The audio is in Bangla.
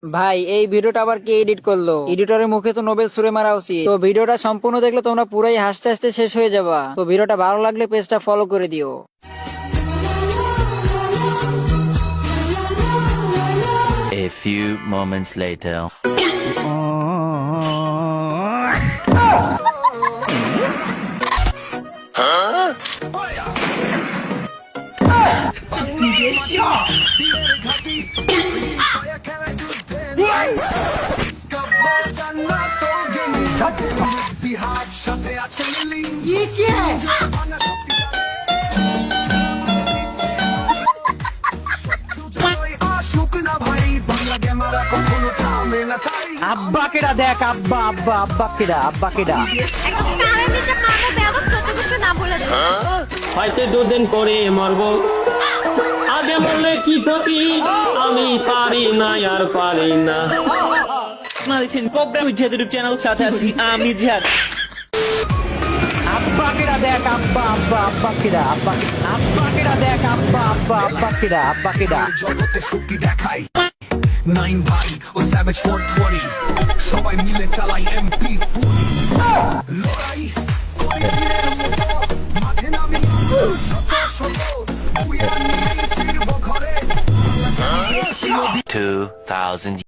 ভাই এই ভিডিওটা আবার কে এডিট করলো? এডিটরের মুখে তো নোবেল ছুড়ে মারা উচিত। তো ভিডিওটা সম্পূর্ণ দেখলে তোমরা পুরাই হাসতে হাসতে শেষ হয়ে যাবা। তো ভিডিওটা ভালো লাগলে পেজটা ফলো করে দিও। A few moments later. আব্বা কেডা দেখ, আব্বা আব্বা আব্বা কেডা, আব্বা কেডা। একদম কানের নিচে মারবো, বেয়াদব, চোদ্দ কিছু না বলে দিও। হয়তো দুদিন পরে মরবো, আগে মরলে কি ক্ষতি, আমি পারি না আর পারি না। আপনারা দেখছেন কোবরা জিহাদ ইউটিউব চ্যানেল, সাথে আছি আমি জিহাদ। আব্বা কেডা দেখ, আব্বা আব্বা আব্বা কেডা, আব্বা আব্বা কেডা দেখ, আব্বা আব্বা আব্বা কেডা, আব্বা কেডা। জগতে শক্তি দেখাই 9 ভাই ও স্যাভেজ 420 সবাই মিলে চালাই MP40 লড়াই করি মাঠে নামি ফিরবো ঘরে 2,000